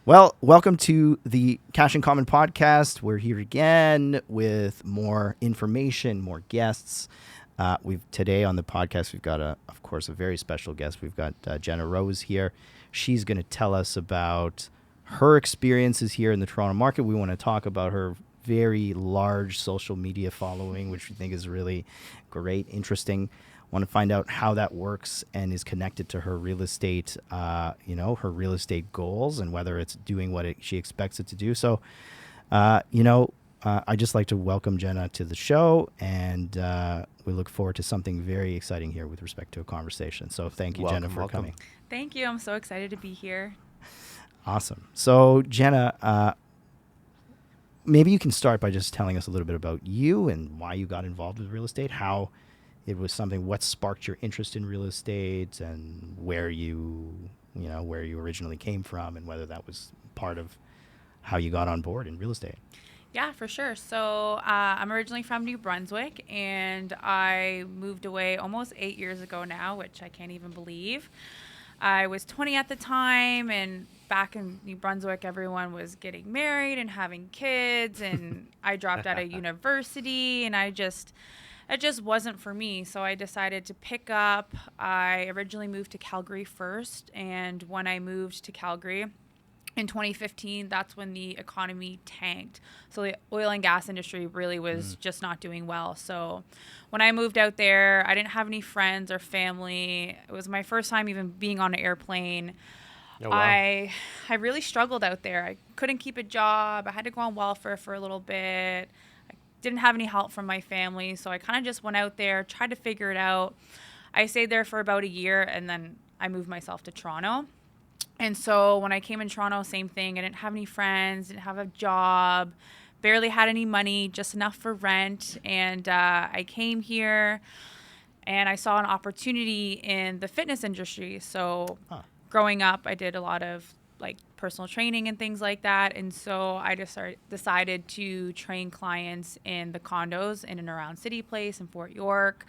Well, welcome to the Cash in Common podcast. We're here again with more information, more guests. Today on the podcast, we've got, of course, a very special guest. We've got Jenna Rose here. She's going to tell us about her experiences here in the Toronto market. We want to talk about her very large social media following, which we think is really great, interesting. Want to find out how that works and is connected to her real estate, her real estate goals and whether it's doing what she expects it to do. So, I just like to welcome Jenna to the show, and we look forward to something very exciting here with respect to a conversation. So thank you, Jenna, for coming. Thank you. I'm so excited to be here. Awesome. So, Jenna, maybe you can start by just telling us a little bit about you and why you got involved with real estate, how it was something, what sparked your interest in real estate, and where you originally came from, and whether that was part of how you got on board in real estate. Yeah, for sure. So I'm originally from New Brunswick, and I moved away almost 8 years ago now, which I can't even believe. I was 20 at the time, and back in New Brunswick, everyone was getting married and having kids, and I dropped out of university, and it just wasn't for me. So I decided to pick up. I originally moved to Calgary first, and when I moved to Calgary in 2015, that's when the economy tanked. So the oil and gas industry really was just not doing well. So when I moved out there, I didn't have any friends or family. It was my first time even being on an airplane. Oh, wow. I really struggled out there. I couldn't keep a job. I had to go on welfare for a little bit. Didn't have any help from my family, so I kind of just went out there, tried to figure it out. I stayed there for about a year, and then I moved myself to Toronto. And so when I came in Toronto, same thing. I didn't have any friends, didn't have a job, barely had any money, just enough for rent. And I came here, and I saw an opportunity in the fitness industry. So growing up, I did a lot of personal training and things like that. And so I just decided to train clients in the condos in and around City Place and Fort York.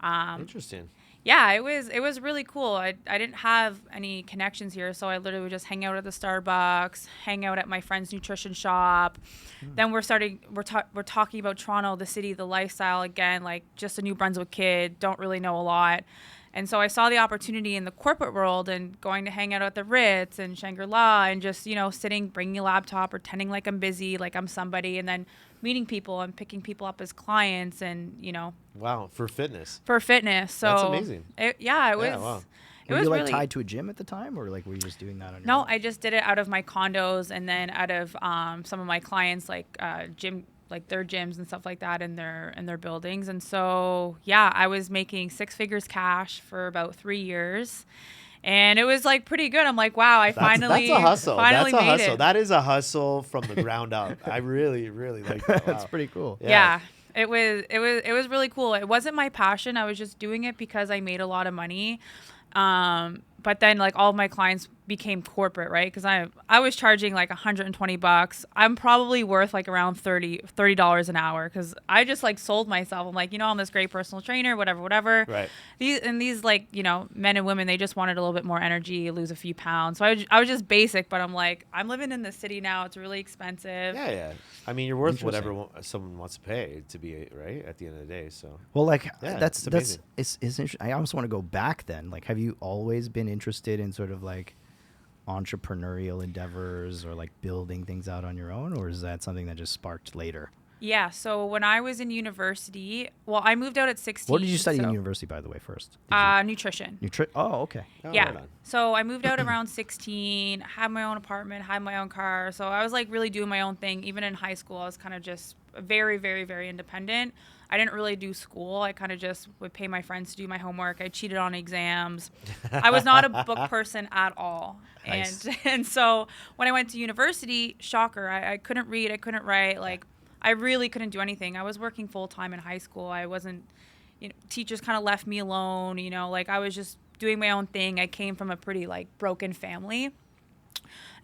Interesting. Yeah, it was really cool. I didn't have any connections here, so I literally would just hang out at the Starbucks, hang out at my friend's nutrition shop. Then we're talking about Toronto, the city, the lifestyle again, just a New Brunswick kid, don't really know a lot. And so I saw the opportunity in the corporate world and going to hang out at the Ritz and Shangri-La and just, sitting, bringing a laptop, pretending like I'm busy, like I'm somebody, and then meeting people and picking people up as clients and, Wow, for fitness. So that's amazing. It was. Wow. It were was you really tied to a gym at the time, or were you just doing that on your No, own? I just did it out of my condos and then out of some of my clients, gym, their gyms and stuff like that in their buildings. And so, yeah, I was making six figures cash for about 3 years. And it was pretty good. I'm like, wow, that's a hustle. Finally that's a made hustle. it. That is a hustle from the ground up. I really, really like that. Wow. That's pretty cool. Yeah. It was really cool. It wasn't my passion. I was just doing it because I made a lot of money. But then all of my clients became corporate, right? Because I was charging $120. I'm probably worth around $30 an hour because I just sold myself. I'm like, I'm this great personal trainer, whatever. Right. These men and women, they just wanted a little bit more energy, lose a few pounds. So I was just basic, but I'm like, I'm living in the city now. It's really expensive. Yeah. I mean, you're worth whatever someone wants to pay to be, right, at the end of the day. So well, that's amazing. It's interesting. I almost want to go back then. Have you always been interested in sort of entrepreneurial endeavors or building things out on your own, or is that something that just sparked later? Yeah, so when I was in university, I moved out at 16. What did you study in university, by the way, first? Nutrition. Oh, okay. Yeah. Right on. So I moved out around 16, had my own apartment, had my own car. So I was really doing my own thing. Even in high school, I was kind of just very, very, very independent. I didn't really do school. I kind of just would pay my friends to do my homework. I cheated on exams. I was not a book person at all. Nice. And so when I went to university, shocker, I couldn't read, I couldn't write. I really couldn't do anything. I was working full time in high school. I wasn't, teachers kind of left me alone, I was just doing my own thing. I came from a pretty broken family.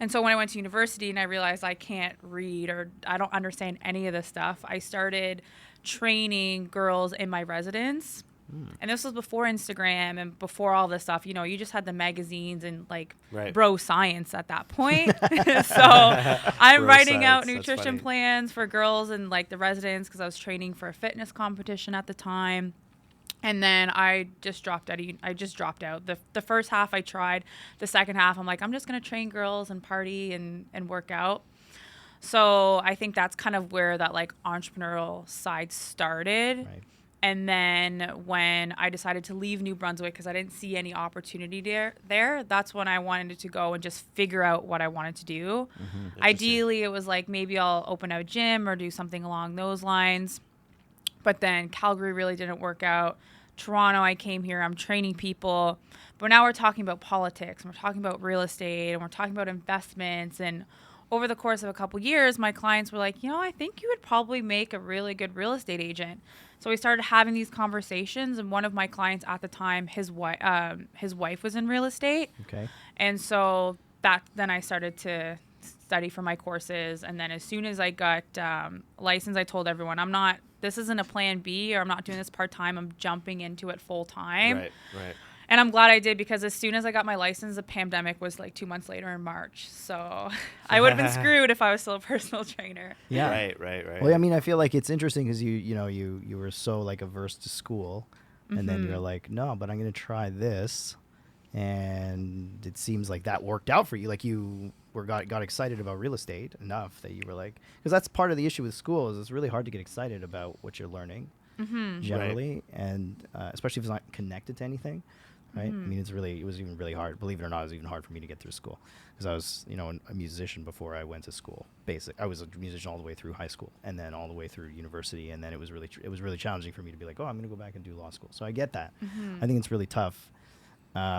And so when I went to university and I realized I can't read or I don't understand any of this stuff, I started training girls in my residence. And this was before Instagram and before all this stuff. You know, you just had the magazines and like Right. bro science at that point. So I'm Bro writing out science, that's nutrition funny. plans for girls and like the residents because I was training for a fitness competition at the time. And then I just dropped out. The first half I tried. The second half I'm like, I'm just going to train girls and party and work out. So I think that's kind of where that like entrepreneurial side started. Right. And then when I decided to leave New Brunswick because I didn't see any opportunity there, that's when I wanted to go and just figure out what I wanted to do. Ideally, it was like maybe I'll open a gym or do something along those lines. But then Calgary really didn't work out. Toronto, I came here, I'm training people. But now we're talking about politics, and we're talking about real estate, and we're talking about investments. And over the course of a couple years, my clients were like, you know, I think you would probably make a really good real estate agent. So we started having these conversations, and one of my clients at the time, his wife was in real estate. Okay. And so then I started to study for my courses. And then as soon as I got licensed, I told everyone, this isn't a plan B, or I'm not doing this part-time. I'm jumping into it full-time. Right. And I'm glad I did, because as soon as I got my license, the pandemic was like 2 months later in March. So I would have been screwed if I was still a personal trainer. Yeah. Right. Well, I mean, I feel like it's interesting because you were so like averse to school, and then you're like, no, but I'm going to try this, and it seems like that worked out for you. Like you got excited about real estate enough that you were like, because that's part of the issue with school is it's really hard to get excited about what you're learning generally, and especially if it's not connected to anything. Right. I mean, it was even really hard. Believe it or not, it was even hard for me to get through school because I was, a musician before I went to school. I was a musician all the way through high school and then all the way through university. And then it was really challenging for me to be like, oh, I'm going to go back and do law school. So I get that. I think it's really tough.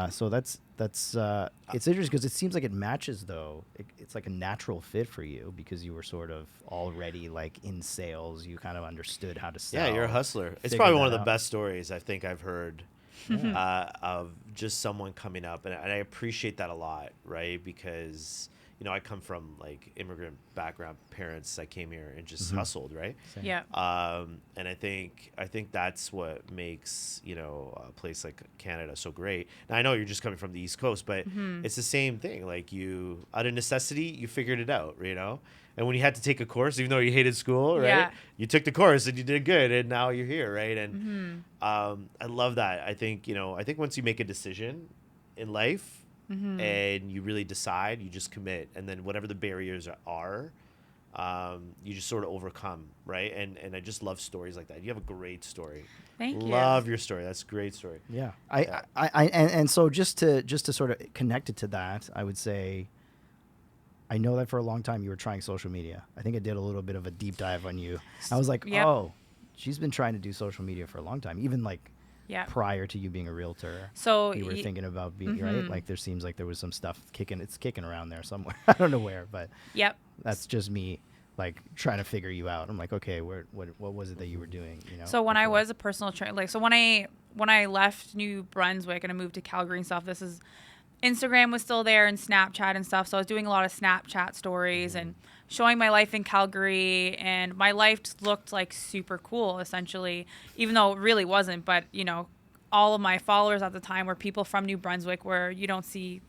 So that's it's interesting because it seems like it matches though. It's like a natural fit for you because you were sort of already like in sales. You kind of understood how to sell. Yeah, you're a hustler. It's figured probably one of that the out. best stories I think I've heard of just someone coming up. And I appreciate that a lot, right? Because, I come from like immigrant background parents. I came here and just hustled, right? Same. Yeah. And I think that's what makes, a place like Canada so great. Now, I know you're just coming from the East Coast, but it's the same thing. Like you, out of necessity, you figured it out, And when you had to take a course, even though you hated school, right? Yeah. You took the course and you did good, and now you're here, right? And I love that. I think once you make a decision in life and you really decide, you just commit, and then whatever the barriers are, you just sort of overcome, right? And I just love stories like that. You have a great story. Thank you. Love your story. That's a great story. Yeah. And so just to sort of connect it to that, I would say, I know that for a long time you were trying social media. I think I did a little bit of a deep dive on you. I was like, Yep. oh, she's been trying to do social media for a long time, even like Yeah. prior to you being a realtor. So You were thinking about being right. Like there seems like there was some stuff kicking around there somewhere. I don't know where, but Yep. that's just me like trying to figure you out. I'm like, okay, what was it that you were doing? So when I before? was a personal trainer, so when I left New Brunswick and I moved to Calgary and stuff, Instagram was still there and Snapchat and stuff. So I was doing a lot of Snapchat stories and showing my life in Calgary, and my life just looked like super cool, essentially, even though it really wasn't. But, all of my followers at the time were people from New Brunswick, where you don't see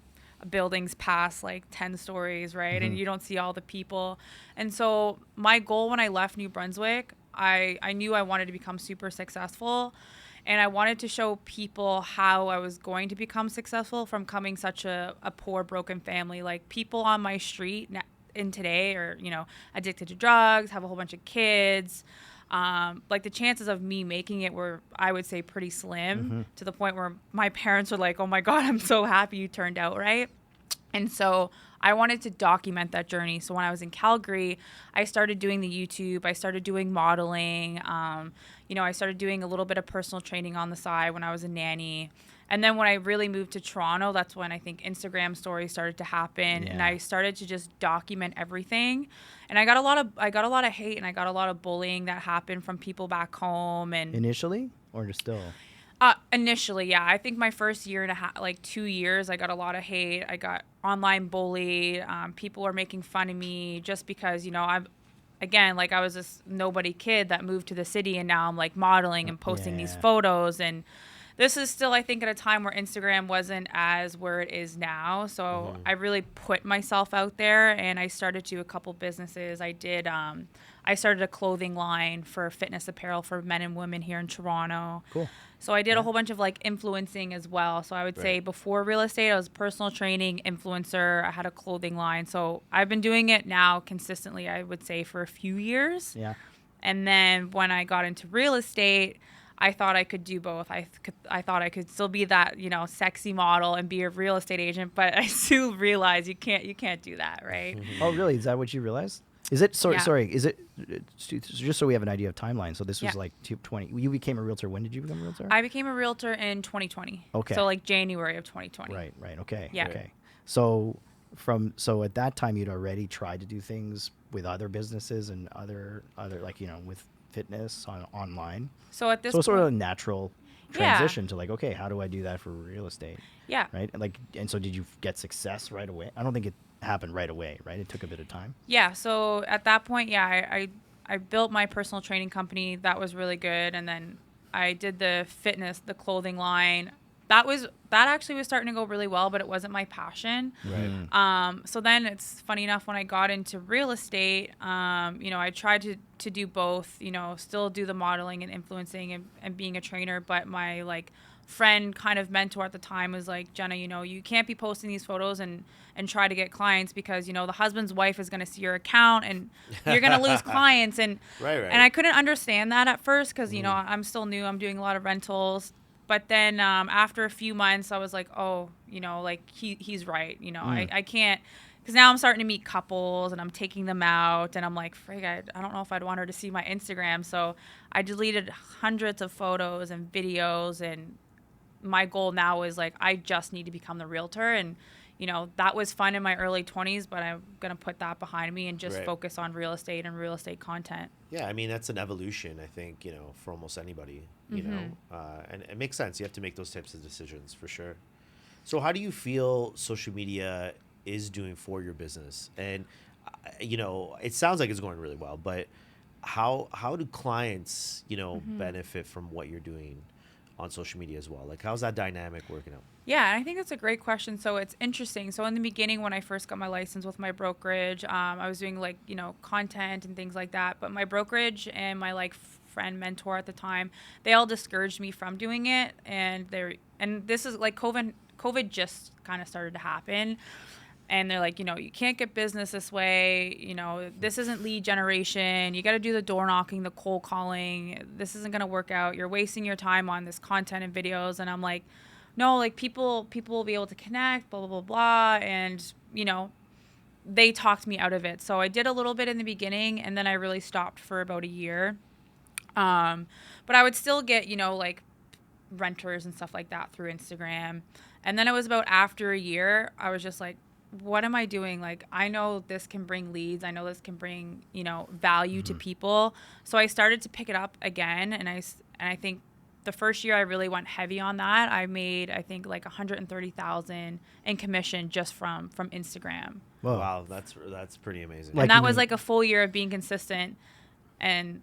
buildings past like 10 stories, right? And you don't see all the people. And so my goal when I left New Brunswick, I knew I wanted to become super successful. And I wanted to show people how I was going to become successful from coming such a poor, broken family. Like people on my street in today are, addicted to drugs, have a whole bunch of kids. Like the chances of me making it were, I would say, pretty slim, to the point where my parents were like, oh my God, I'm so happy you turned out right. And so I wanted to document that journey. So when I was in Calgary, I started doing the YouTube. I started doing modeling. I started doing a little bit of personal training on the side when I was a nanny. And then when I really moved to Toronto, that's when I think Instagram stories started to happen, and I started to just document everything. And I got a lot of hate, and I got a lot of bullying that happened from people back home. And initially or just still? Initially, yeah. I think my first year and a half, like 2 years, I got a lot of hate. I got online bullied. People were making fun of me just because, again, like I was this nobody kid that moved to the city, and now I'm like modeling and posting these Yeah. photos. And this is still, I think, at a time where Instagram wasn't as where it is now. So I really put myself out there, and I started to a couple businesses. I started a clothing line for fitness apparel for men and women here in Toronto. Cool. So I did a whole bunch of like influencing as well. So I would say before real estate, I was personal training, influencer. I had a clothing line. So I've been doing it now consistently, I would say, for a few years. Yeah. And then when I got into real estate, I thought I could do both. I thought I could still be that, sexy model and be a real estate agent, but I soon realized you can't do that, right? Oh, really? Is that what you realized? Is it sorry? Yeah. Sorry. Is it just so we have an idea of timeline? So this was Yeah. like 20. You became a realtor. When did you become a realtor? I became a realtor in 2020. Okay. So like January of 2020. Right. Okay. Yeah. Okay. So at that time you'd already tried to do things with other businesses and other like with fitness online. So at this So it's sort point, of a natural Yeah. transition to like, okay, how do I do that for real estate? yeah. Right. And so did you get success right away? I don't think it happened right away. Right. It took a bit of time. Yeah, so at that point, I built my personal training company. That was really good, and then I did the clothing line. That actually was starting to go really well, but it wasn't my passion. Right. So then it's funny enough, when I got into real estate, I tried to do both, still do the modeling and influencing and being a trainer, but my like friend kind of mentor at the time was like, Jenna, you can't be posting these photos and try to get clients, because the husband's wife is going to see your account and you're going to lose clients. And Right. and I couldn't understand that at first, because I'm still new, I'm doing a lot of rentals. But then after a few months, I was like, oh, like he's right. I can't, because now I'm starting to meet couples and I'm taking them out, and I'm like, frig, I don't know if I'd want her to see my Instagram. So I deleted hundreds of photos and videos, and my goal now is like, I just need to become the realtor. And that was fun in my early 20s, but I'm going to put that behind me and just focus on real estate and real estate content. Yeah, I mean, that's an evolution, I think, for almost anybody, and it makes sense. You have to make those types of decisions for sure. So how do you feel social media is doing for your business? And, it sounds like it's going really well, but how do clients, benefit from what you're doing on social media as well? Like, how's that dynamic working out? Yeah, I think that's a great question. So it's interesting. So in the beginning, when I first got my license with my brokerage, I was doing like, content and things like that. But my brokerage and my like friend mentor at the time, they all discouraged me from doing it. And this is like COVID just kind of started to happen. And they're like, you can't get business this way. This isn't lead generation. You got to do the door knocking, the cold calling. This isn't going to work out. You're wasting your time on this content and videos. And I'm like, no, like people will be able to connect, blah, blah, blah, blah. And, they talked me out of it. So I did a little bit in the beginning, and then I really stopped for about a year. But I would still get, like renters and stuff like that through Instagram. And then it was about after a year, I was just like, what am I doing? Like, I know this can bring leads. I know this can bring, value to people. So I started to pick it up again. And I think the first year I really went heavy on that. I made, I think, like $130,000 in commission just from Instagram. Whoa. Wow, that's pretty amazing. And that was like a full year of being consistent and,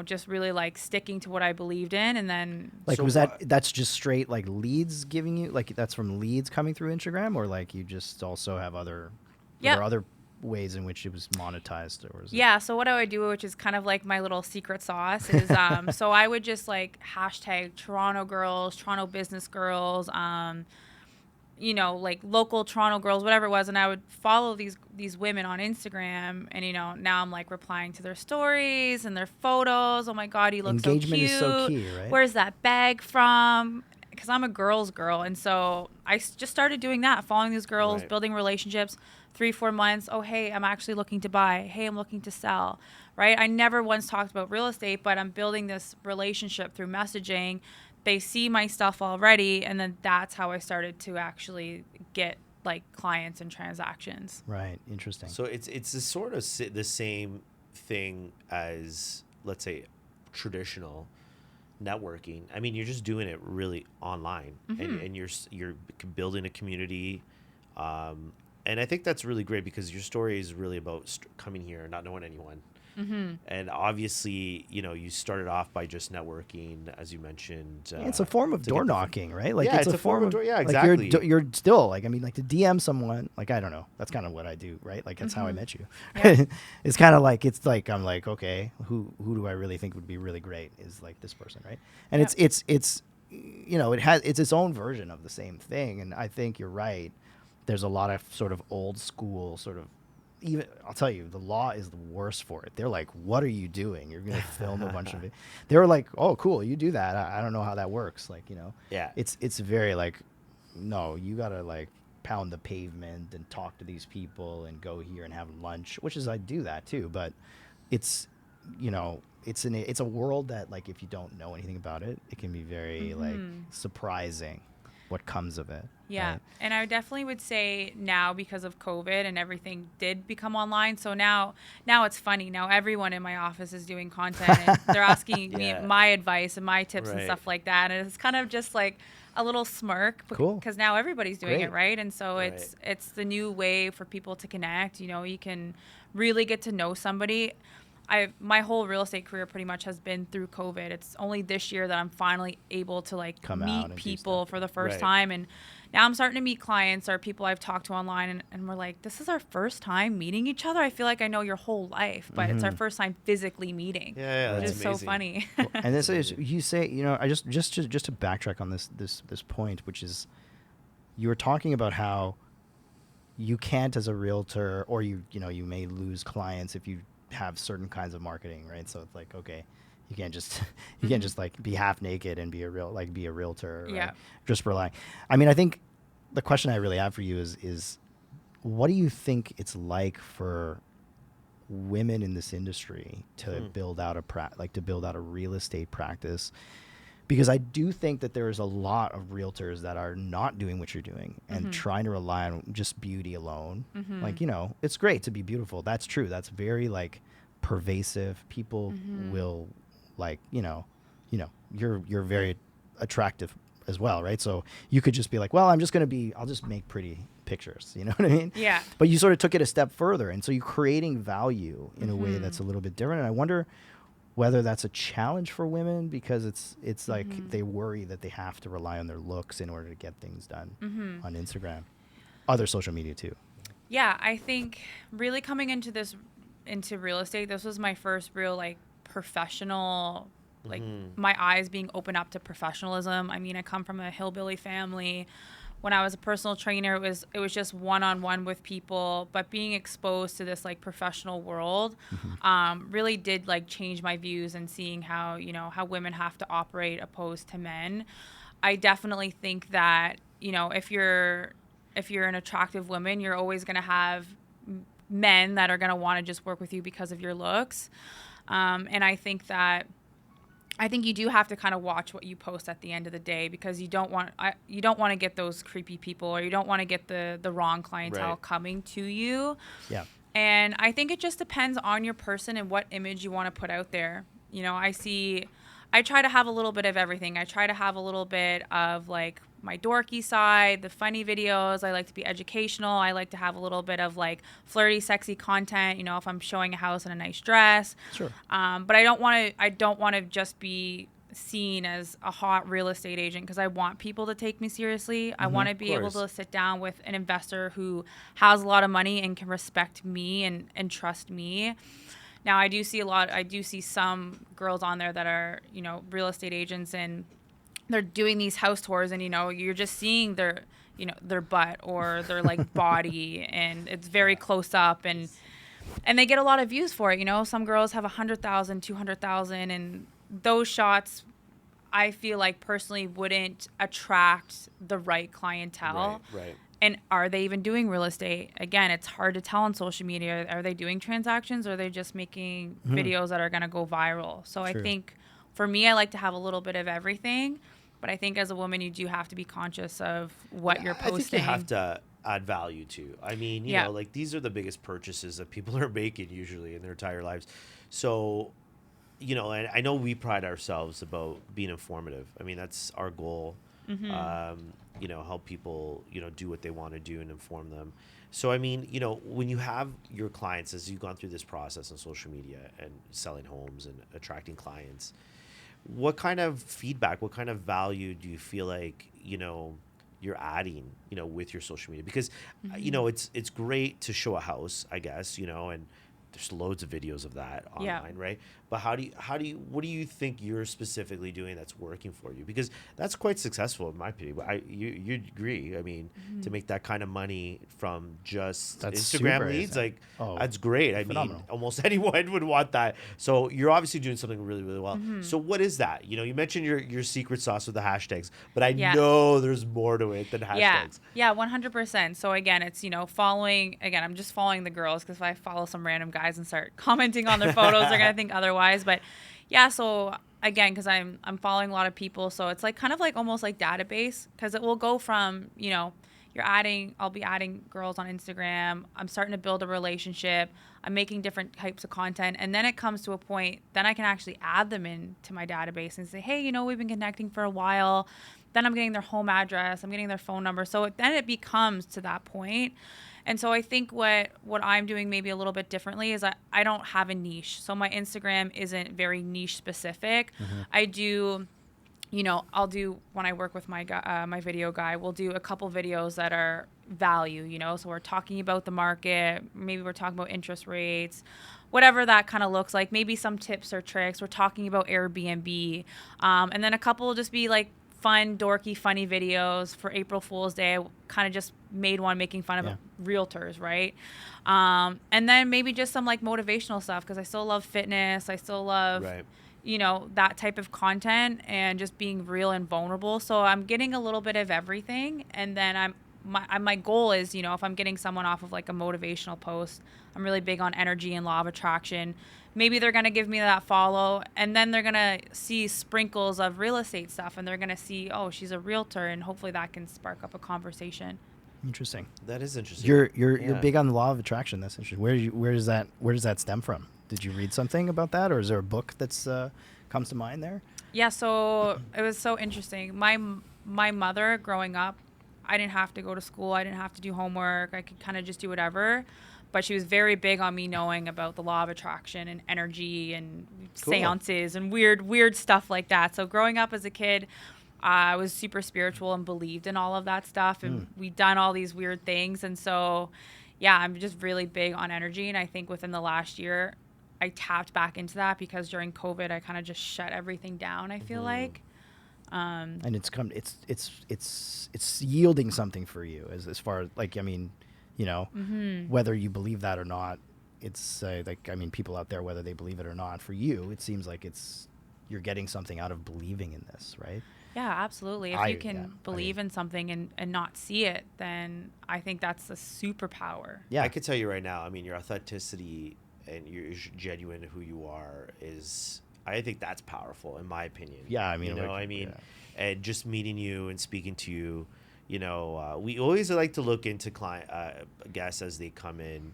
just really like sticking to what I believed in. And then Like, So that's just straight like leads giving you, like that's from leads coming through Instagram, or like you just also have other, Yep. are there other ways in which it was monetized, or is it? Yeah, so what I would do, which is kind of like my little secret sauce, is so I would just like hashtag Toronto girls, Toronto business girls, like local Toronto girls, whatever it was, and I would follow these women on Instagram, and now I'm like replying to their stories and their photos. Oh my God, you look so cute. Engagement is so key, right? Where's that bag from? Because I'm a girl's girl, and so I just started doing that, following these girls, Right. building relationships. 3-4 months. Oh, hey, I'm actually looking to buy. Hey, I'm looking to sell. Right? I never once talked about real estate, but I'm building this relationship through messaging. They see my stuff already, and then that's how I started to actually get like clients and transactions. Right. Interesting. So it's the sort of the same thing as, let's say, traditional networking. I mean, you're just doing it really online, and you're building a community. And I think that's really great, because your story is really about coming here and not knowing anyone, And obviously, you started off by just networking, as you mentioned. It's a form of door knocking, right? Like, Yeah, it's a form of door. Yeah, like exactly. you're still like, I mean, like, to DM someone, like, I don't know, that's kind of what I do, right? Like, that's how I met you. Yeah. It's kind of like, it's like, I'm like, okay, who do I really think would be really great is like this person, right? And Yep. it's it's its own version of the same thing. And I think you're right. There's a lot of sort of old school sort of, even I'll tell you, the law is the worst for it. They're like, "What are you doing? You're going to film a bunch of it." They were like, "Oh, cool, you do that. I don't know how that works." Like, Yeah. it's very like, no, you got to like pound the pavement and talk to these people and go here and have lunch, which is, I do that too. But it's, it's a world that, like, if you don't know anything about it, it can be very like surprising what comes of it. Yeah. Right? And I definitely would say now, because of COVID and everything did become online. So now it's funny. Now everyone in my office is doing content and they're asking me Yeah. my advice and my tips and Right. stuff like that. And it's kind of just like a little smirk Cool. because now everybody's doing it, Great. right? And so Right. it's the new way for people to connect. You can really get to know somebody. My whole real estate career pretty much has been through COVID. It's only this year that I'm finally able to like Come out meet and do people stuff. for the first Right. time. And now I'm starting to meet clients or people I've talked to online, and we're like, this is our first time meeting each other. I feel like I know your whole life, but it's our first time physically meeting. Yeah, Which that's is so amazing. funny. Well, and this is, you say, I just to backtrack on this point, which is, you were talking about how you can't, as a realtor, or you may lose clients if you have certain kinds of marketing, right? So it's like, okay, you can't just like be half naked and be a realtor, right? Yeah. Just relying. I mean, I think the question I really have for you is what do you think it's like for women in this industry to build out a real estate practice? Because I do think that there's a lot of realtors that are not doing what you're doing and trying to rely on just beauty alone. Like, it's great to be beautiful. That's true. That's very like pervasive. People will like, you're very attractive as well, right? So you could just be like, well, I'll just make pretty pictures. You know what I mean? Yeah. But you sort of took it a step further. And so you're creating value in a way that's a little bit different. And I wonder whether that's a challenge for women, because it's like they worry that they have to rely on their looks in order to get things done on Instagram, other social media too. Yeah, I think really coming into real estate, this was my first real like professional, like my eyes being opened up to professionalism. I mean, I come from a hillbilly family. When I was a personal trainer, it was just one-on-one with people, but being exposed to this like professional world really did like change my views and seeing how women have to operate opposed to men. I definitely think that if you're an attractive woman, you're always going to have men that are going to want to just work with you because of your looks. And I think you do have to kind of watch what you post at the end of the day, because you don't want to get those creepy people, or you don't want to get the wrong clientele coming to you. Yeah. And I think it just depends on your person and what image you want to put out there. I try to have a little bit of everything. I try to have a little bit of like my dorky side, the funny videos. I like to be educational. I like to have a little bit of like flirty, sexy content, if I'm showing a house in a nice dress. Sure. But I don't want to just be seen as a hot real estate agent, because I want people to take me seriously. I want to be able to sit down with an investor who has a lot of money and can respect me and trust me. Now, I do see some girls on there that are, real estate agents, and they're doing these house tours, and, you're just seeing their butt or their like body, and it's very close up, and they get a lot of views for it. Some girls have 100,000, 200,000, and those shots, I feel like personally wouldn't attract the right clientele. Right. And are they even doing real estate? Again, it's hard to tell on social media. Are they doing transactions, or are they just making videos that are going to go viral? So True. I think for me, I like to have a little bit of everything. But I think as a woman, you do have to be conscious of what you're posting. I think you have to add value to. I mean, you know, like these are the biggest purchases that people are making usually in their entire lives. So, and I know we pride ourselves about being informative. I mean, that's our goal. help people, do what they want to do and inform them. So, I mean, when you have your clients, as you've gone through this process on social media and selling homes and attracting clients, what kind of feedback, what kind of value do you feel like, you're adding, with your social media? Because, it's great to show a house, I guess, and there's loads of videos of that online, right? But what do you think you're specifically doing that's working for you? Because that's quite successful in my opinion. You agree? I mean, to make that kind of money from just That's Instagram super, leads, isn't it? like Oh, that's great. I mean, phenomenal. almost anyone would want that. So you're obviously doing something really, really well. So what is that? You mentioned your secret sauce with the hashtags, but I Yeah. know there's more to it than hashtags. Yeah, 100%. So again, it's, following, again, I'm just following the girls because if I follow some random guys and start commenting on their photos, they're going to think otherwise. But yeah, so again, because I'm following a lot of people. So it's like kind of like almost like database because it will go from, I'll be adding girls on Instagram. I'm starting to build a relationship. I'm making different types of content. And then it comes to a point, then I can actually add them into my database and say, hey, we've been connecting for a while. Then I'm getting their home address. I'm getting their phone number. So then it becomes to that point. And so I think what I'm doing maybe a little bit differently is I don't have a niche. So my Instagram isn't very niche specific. I do, I'll do when I work with my my video guy, we'll do a couple videos that are value, So we're talking about the market. Maybe we're talking about interest rates, whatever that kind of looks like. Maybe some tips or tricks. We're talking about Airbnb. And then a couple will just be like fun, dorky, funny videos for April Fool's Day. I kind of just made one making fun of realtors, right? And then maybe just some like motivational stuff because I still love fitness. I still love, Right. that type of content and just being real and vulnerable. So I'm getting a little bit of everything. And then my goal is, if I'm getting someone off of like a motivational post, I'm really big on energy and law of attraction. Maybe they're going to give me that follow and then they're going to see sprinkles of real estate stuff and they're going to see, oh, she's a realtor, and hopefully that can spark up a conversation. Interesting. That is interesting. You're big on the law of attraction. That's interesting. Where does that stem from? Did you read something about that, or is there a book that's comes to mind there? Yeah, so it was so interesting. My mother growing up, I didn't have to go to school. I didn't have to do homework. I could kind of just do whatever. But she was very big on me knowing about the law of attraction and energy and seances and weird stuff like that. So growing up as a kid, I was super spiritual and believed in all of that stuff. And we'd done all these weird things. And so, yeah, I'm just really big on energy. And I think within the last year, I tapped back into that because during COVID, I kind of just shut everything down, I feel like. And it's yielding something for you as far as like, I mean, whether you believe that or not, it's people out there, whether they believe it or not, for you, it seems like you're getting something out of believing in this, right? Yeah, absolutely. If you can believe in something and not see it, then I think that's a superpower. Yeah. I can tell you right now, I mean, your authenticity and you're genuine who you are I think that's powerful in my opinion. Yeah, I mean, and just meeting you and speaking to you, we always like to look into client guests as they come in,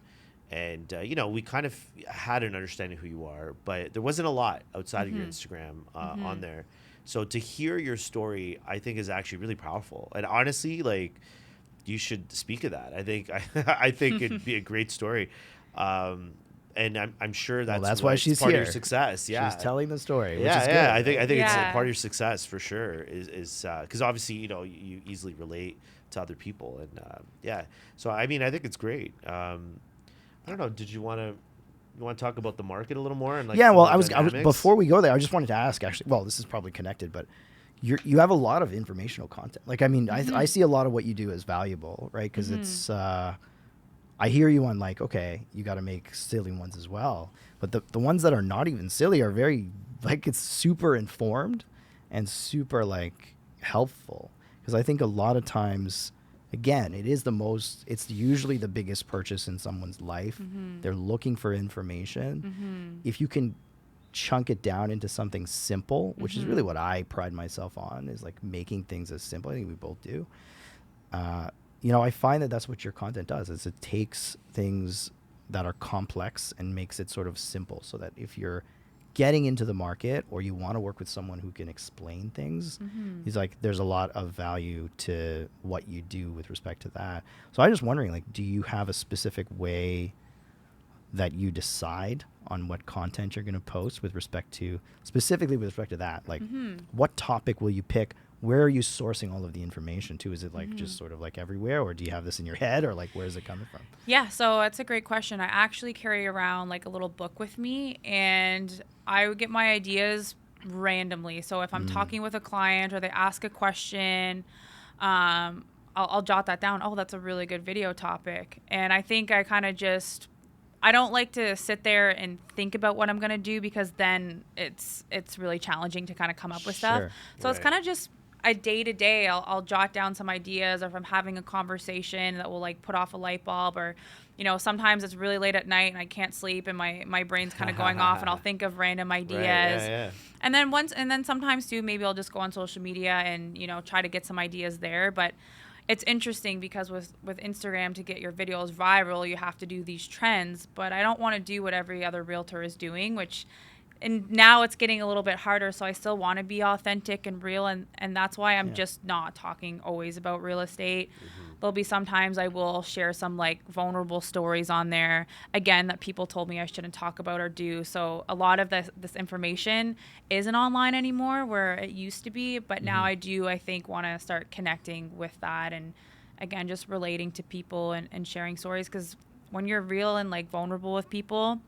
and we kind of had an understanding who you are, but there wasn't a lot outside of your Instagram on there. So to hear your story, I think is actually really powerful, and honestly, like, you should speak of that. I think it'd be a great story. And I'm sure that's why she's part here. of your success. Yeah, she's telling the story. Which Yeah, is yeah. good. I think it's a part of your success for sure. Is because obviously you easily relate to other people, and So I mean, I think it's great. I don't know. Did you want to talk about the market a little more? And I was before we go there, I just wanted to ask actually. Well, this is probably connected, but you have a lot of informational content. Like, I mean, I see a lot of what you do as valuable, right? Because it's. I hear you on like, okay, you got to make silly ones as well. But the ones that are not even silly are very, like, it's super informed and super like helpful. Because I think a lot of times, again, it's usually the biggest purchase in someone's life. They're looking for information. If you can chunk it down into something simple, which is really what I pride myself on, is like making things as simple. I think we both do. I find that that's what your content does, is it takes things that are complex and makes it sort of simple, so that if you're getting into the market or you want to work with someone who can explain things, he's like, there's a lot of value to what you do with respect to that. So I'm just wondering, like, do you have a specific way that you decide on what content you're going to post with respect to, specifically with respect to that? Like, what topic will you pick? Where are you sourcing all of the information to? Is it like just sort of like everywhere, or do you have this in your head, or like where's it coming from? Yeah, so that's a great question. I actually carry around like a little book with me, and I would get my ideas randomly. So if I'm talking with a client or they ask a question, I'll jot that down. Oh, that's a really good video topic. And I think I kind of just, I don't like to sit there and think about what I'm going to do, because then it's really challenging to kind of come up with stuff. So it's kind of just a day to day. I'll jot down some ideas, or if I'm having a conversation that will like put off a light bulb, or, you know, sometimes it's really late at night and I can't sleep and my brain's kind of going off, and I'll think of random ideas. And then sometimes too, maybe I'll just go on social media and, you know, try to get some ideas there. But it's interesting because with Instagram, to get your videos viral, you have to do these trends, but I don't want to do what every other realtor is doing, and now it's getting a little bit harder. So I still want to be authentic and real. And that's why I'm just not talking always about real estate. There'll be sometimes I will share some like vulnerable stories on there, again, that people told me I shouldn't talk about or do. So a lot of this information isn't online anymore, where it used to be. But now I think, want to start connecting with that. And again, just relating to people and sharing stories. Because when you're real and like vulnerable with people,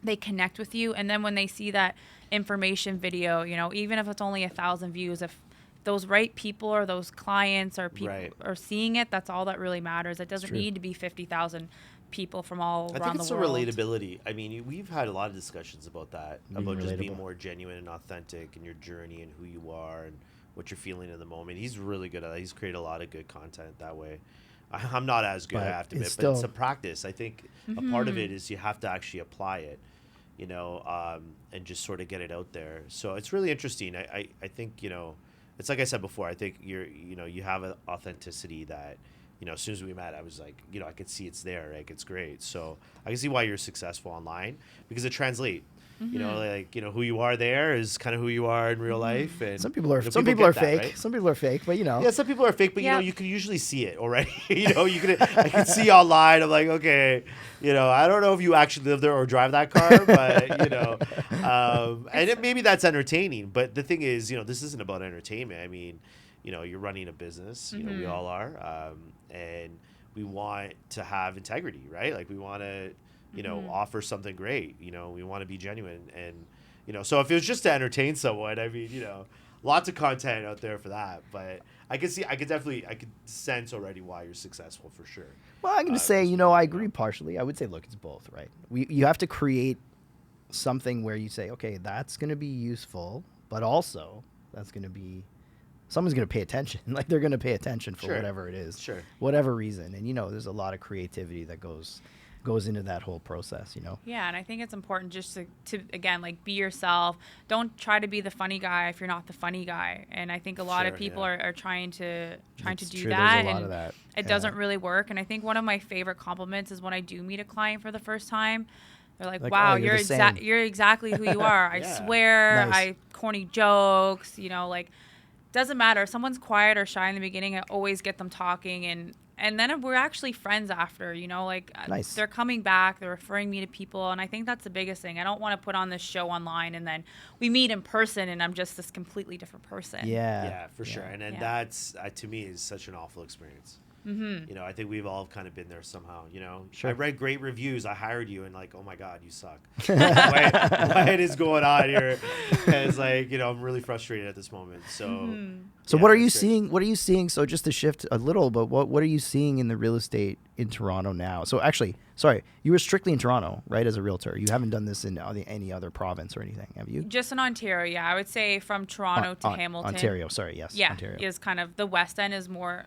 they connect with you. And then when they see that information video, you know, even if it's only 1,000 views, if those right people or those clients or people are seeing it, that's all that really matters. It doesn't need to be 50,000 people from all around the world. I think it's the relatability. I mean, we've had a lot of discussions about that, about just being more genuine and authentic in your journey and who you are and what you're feeling in the moment. He's really good at that. He's created a lot of good content that way. I'm not as good, I have to admit, but it's a practice. I think a part of it is you have to actually apply it, you know, and just sort of get it out there. So it's really interesting. I think, you know, it's like I said before, I think you have an authenticity that, you know, as soon as we met, I was like, you know, I could see it's there. Like, it's great. So I can see why you're successful online, because it translates. You know, like, you know, who you are there is kind of who you are in real life. And some people are fake. Right? Some people are fake, but you know. Yeah, some people are fake, but you know, you can usually see it already. You know, I can see online. I'm like, okay, you know, I don't know if you actually live there or drive that car, but you know, and maybe that's entertaining. But the thing is, you know, this isn't about entertainment. I mean, you know, you're running a business. You know, we all are, and we want to have integrity, right? Like, we want to, you know, offer something great. You know, we want to be genuine. And, you know, so if it was just to entertain someone, I mean, you know, lots of content out there for that. But I could sense already why you're successful, for sure. Well, I'm going to say, you know, I agree partially. I would say, look, it's both, right? You have to create something where you say, okay, that's going to be useful, but also that's going to be, someone's going to pay attention. Like, they're going to pay attention for whatever it is, whatever reason. And, you know, there's a lot of creativity that goes into that whole process, you know? Yeah, and I think it's important just to again, like, be yourself. Don't try to be the funny guy if you're not the funny guy. And I think a lot of people are trying to do that. There's a lot of that. It doesn't really work. And I think one of my favorite compliments is when I do meet a client for the first time. They're like, wow, you're exactly who you are. I swear, I corny jokes, you know, like, doesn't matter. If someone's quiet or shy in the beginning, I always get them talking, and then we're actually friends after, you know, like, they're coming back, they're referring me to people. And I think that's the biggest thing. I don't want to put on this show online and then we meet in person and I'm just this completely different person. Yeah, for sure. And then that's, to me, is such an awful experience. You know, I think we've all kind of been there somehow, you know. I read great reviews, I hired you, and like, oh my God, you suck. what is going on here? And it's like, you know, I'm really frustrated at this moment. So what are you seeing? What are you seeing? So just to shift a little, but what are you seeing in the real estate in Toronto now? So actually, sorry, you were strictly in Toronto, right, as a realtor. You haven't done this in any other province or anything, have you? Just in Ontario, yeah. I would say from Toronto to Hamilton. Ontario, sorry, yes. Yeah, Ontario. Is kind of the West End is more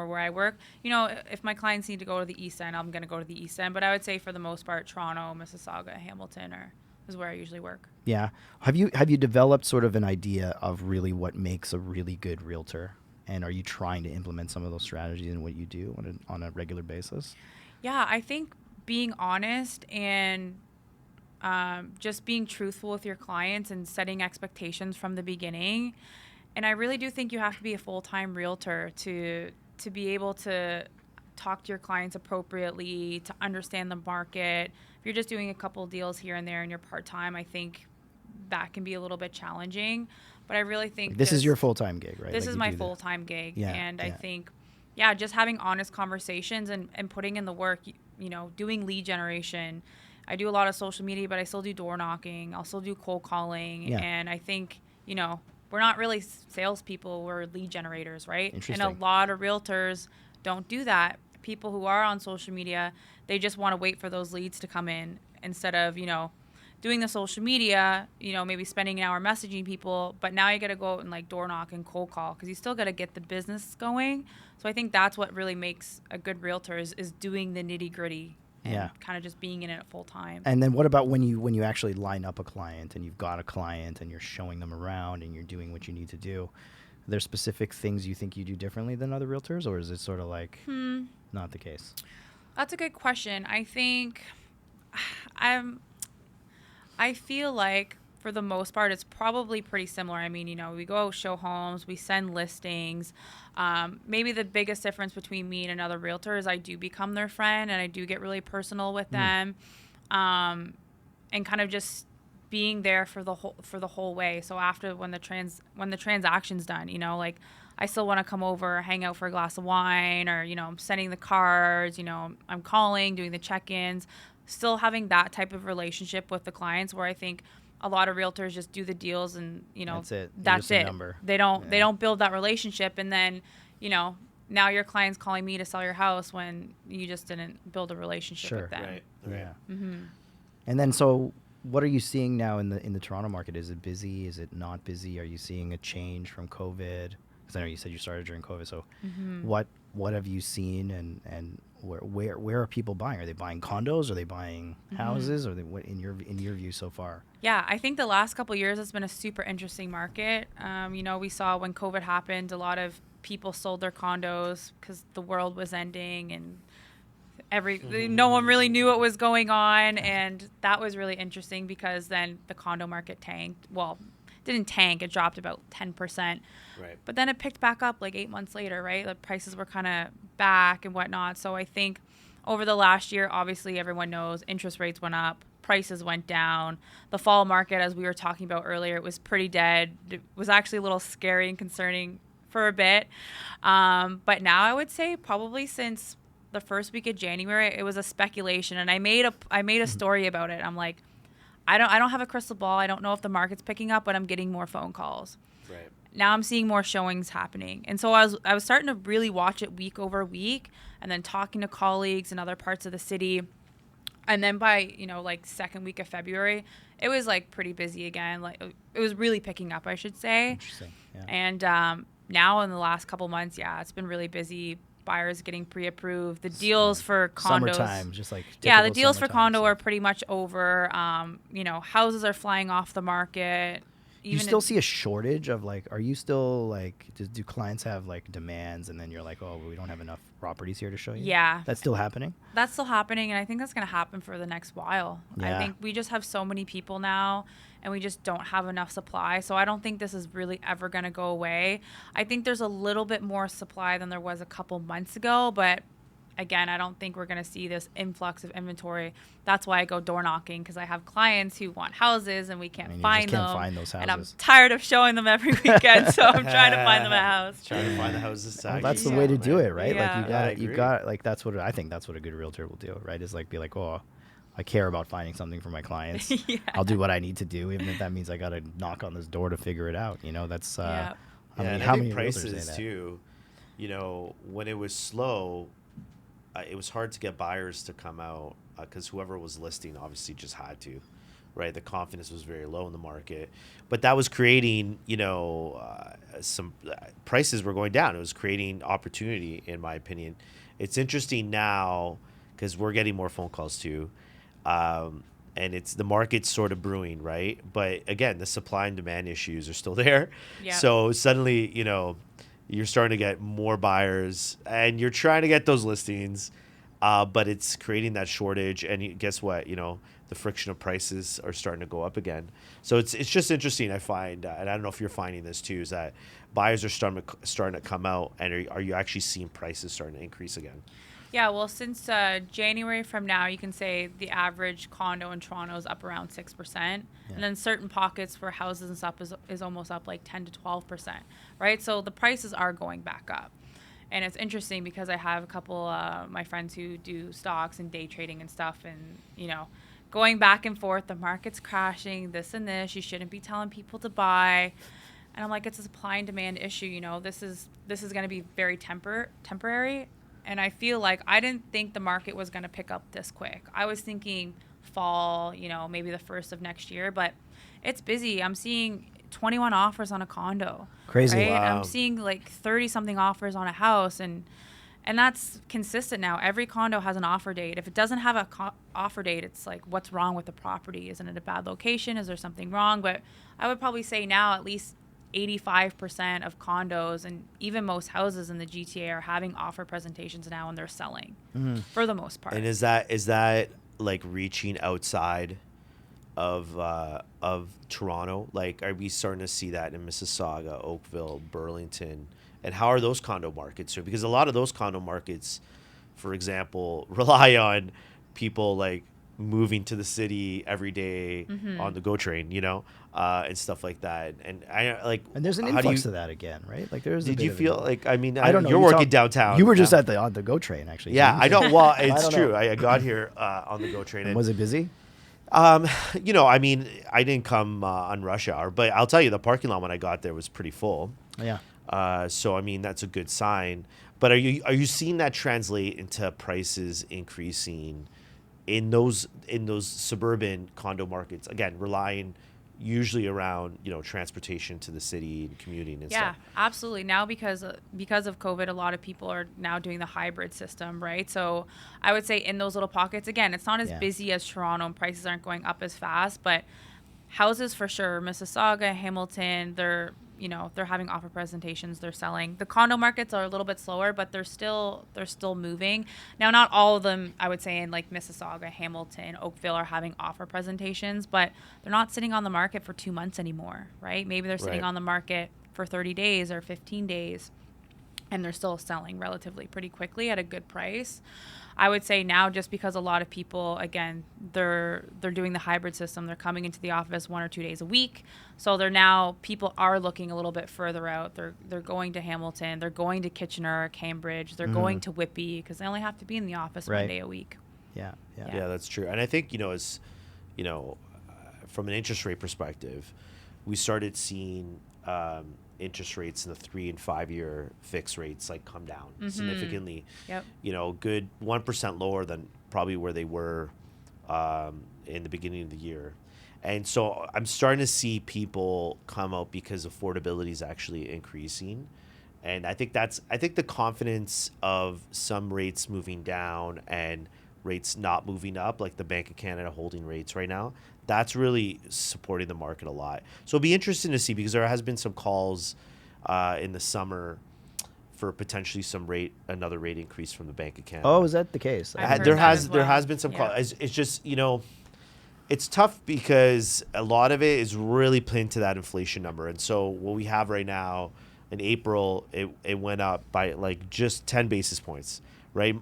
where I work. You know, if my clients need to go to the East End, I'm going to go to the East End. But I would say for the most part, Toronto, Mississauga, Hamilton is where I usually work. Yeah. Have you developed sort of an idea of really what makes a really good realtor? And are you trying to implement some of those strategies in what you do on a regular basis? Yeah, I think being honest and just being truthful with your clients and setting expectations from the beginning. And I really do think you have to be a full-time realtor to be able to talk to your clients appropriately, to understand the market. If you're just doing a couple deals here and there and you're part-time, I think that can be a little bit challenging. But I really think This is your full-time gig, right? This Like is you my do full-time gig. Yeah, And yeah. I think, just having honest conversations and putting in the work, doing lead generation. I do a lot of social media, but I still do door knocking. I'll still do cold calling. Yeah. And I think, we're not really salespeople, we're lead generators, right? And Interesting. a lot of realtors don't do that. People who are on social media, they just want to wait for those leads to come in instead of, doing the social media, maybe spending an hour messaging people, but now you got to go out and like door knock and cold call because you still got to get the business going. So I think that's what really makes a good realtor is doing the nitty gritty and kind of just being in it full time. And then what about when you actually line up a client and you've got a client and you're showing them around and you're doing what you need to do? Are there specific things you think you do differently than other realtors, or is it sort of like not the case? That's a good question. I think I feel like for the most part, it's probably pretty similar. I mean, we go show homes, we send listings. Maybe the biggest difference between me and another realtor is I do become their friend and I do get really personal with them, and kind of just being there for the whole way. So after when the transaction's done, like I still want to come over, hang out for a glass of wine, or I'm sending the cards, I'm calling, doing the check-ins, still having that type of relationship with the clients where I think a lot of realtors just do the deals and That's it. That's You're just a it. number. They don't build that relationship, and then now your client's calling me to sell your house when you just didn't build a relationship with them. Right. Yeah. Mm-hmm. And then so what are you seeing now in the Toronto market? Is it busy? Is it not busy? Are you seeing a change from COVID? Because I know you said you started during COVID. So what have you seen, and where are people buying? Are they buying condos? Are they buying houses? Or what in your view so far? Yeah, I think the last couple of years has been a super interesting market. We saw when COVID happened, a lot of people sold their condos because the world was ending and no one really knew what was going on, and that was really interesting because then the condo market tanked. Well, didn't tank, it dropped about 10%. Right. But then it picked back up like 8 months later, right? The prices were kind of back and whatnot. So I think over the last year, obviously everyone knows interest rates went up, prices went down. The fall market, as we were talking about earlier, it was pretty dead. It was actually a little scary and concerning for a bit. But now I would say probably since the first week of January, it was a speculation. And I made a story about it. I'm like, I don't have a crystal ball. I don't know if the market's picking up, but I'm getting more phone calls. Right. Now I'm seeing more showings happening. And so I was starting to really watch it week over week and then talking to colleagues in other parts of the city. And then by, like second week of February, it was like pretty busy again. Like it was really picking up, I should say. Interesting. Yeah. And now in the last couple months, it's been really busy. Buyers getting pre-approved. The deals for condos. Summertime, just like the deals for condo so. are pretty much over. Houses are flying off the market. You still see a shortage of are you still do clients have demands and then you're like, oh, we don't have enough properties here to show you? Yeah. That's still happening? That's still happening, and I think that's going to happen for the next while. Yeah. I think we just have so many people now, and we just don't have enough supply. So I don't think this is really ever going to go away. I think there's a little bit more supply than there was a couple months ago, but again, I don't think we're going to see this influx of inventory. That's why I go door knocking, because I have clients who want houses and we can't find them. Find those houses. And I'm tired of showing them every weekend, so I'm trying to find them a house. Trying to find the houses. Well, that's the way to do it, right? Yeah. You got that's what I think that's what a good realtor will do, right? Is be like, oh, I care about finding something for my clients. Yeah. I'll do what I need to do, even if that means I got to knock on this door to figure it out. That's and how I many think prices realtors say that? too. When it was slow, it was hard to get buyers to come out because whoever was listing obviously just had to, right? The confidence was very low in the market, but that was creating, some prices were going down. It was creating opportunity, in my opinion. It's interesting now because we're getting more phone calls too, and it's the market's sort of brewing, right? But again, the supply and demand issues are still there. Yeah. So suddenly, you're starting to get more buyers and you're trying to get those listings. but it's creating that shortage. And guess what? The friction of prices are starting to go up again. So it's just interesting. I find, and I don't know if you're finding this too, is that buyers are starting to come out, and are you actually seeing prices starting to increase again? Yeah, well, since January from now, you can say the average condo in Toronto is up around 6%. Yeah. And then certain pockets for houses and stuff is almost up like 10 to 12%, right? So the prices are going back up. And it's interesting because I have a couple my friends who do stocks and day trading and stuff, and, going back and forth, the market's crashing, this and this, you shouldn't be telling people to buy. And I'm like, it's a supply and demand issue. This is going to be very temporary. And I feel like I didn't think the market was going to pick up this quick. I was thinking fall, maybe the first of next year, but it's busy. I'm seeing 21 offers on a condo. Crazy. Right? Wow. I'm seeing like 30 something offers on a house, and that's consistent now. Every condo has an offer date. If it doesn't have a offer date, it's like, what's wrong with the property? Isn't it a bad location? Is there something wrong? But I would probably say now at least 85% of condos and even most houses in the GTA are having offer presentations now, and they're selling for the most part. And is that like reaching outside of Toronto? Like, are we starting to see that in Mississauga, Oakville, Burlington? And how are those condo markets? Because a lot of those condo markets, for example, rely on people like moving to the city every day on the GO train, and stuff like that. And And there's an influx of that again, right? Like there's. Did you feel like? I mean, I don't know. You're working downtown. You were just on the GO train, actually. Yeah, I know. Well, I it's don't true. know. I got here on the GO train. And, Was it busy? I mean, I didn't come on rush hour, but I'll tell you, the parking lot when I got there was pretty full. Yeah. So I mean, that's a good sign. But are you seeing that translate into prices increasing in those suburban condo markets? Again, relying usually around transportation to the city and commuting and stuff. Yeah, absolutely. Now because of COVID, a lot of people are now doing the hybrid system, right? So I would say in those little pockets, again, it's not as busy as Toronto, and prices aren't going up as fast, but houses for sure, Mississauga, Hamilton, they're having offer presentations, they're selling. The condo markets are a little bit slower, but they're still moving. Now, not all of them, I would say, in like Mississauga, Hamilton, Oakville are having offer presentations, but they're not sitting on the market for 2 months anymore, right? Maybe they're sitting on the market for 30 days or 15 days, and they're still selling relatively pretty quickly at a good price. I would say now, just because a lot of people, again, they're doing the hybrid system, they're coming into the office 1 or 2 days a week. So people are looking a little bit further out. They're going to Hamilton, they're going to Kitchener, Cambridge, they're going to Whitby, because they only have to be in the office 1 day a week. Yeah. Yeah, that's true. And I think, as from an interest rate perspective, we started seeing interest rates in the 3 and 5 year fixed rates like come down significantly. Yep. Good 1% lower than probably where they were in the beginning of the year. And so I'm starting to see people come out because affordability is actually increasing. And I think the confidence of some rates moving down and rates not moving up, like the Bank of Canada holding rates right now, that's really supporting the market a lot. So it'll be interesting to see, because there has been some calls in the summer for potentially another rate increase from the Bank of Canada. Oh, is that the case? There has been some calls. It's just it's tough because a lot of it is really pinned to that inflation number. And so what we have right now in April, it went up by like just 10 basis points, right?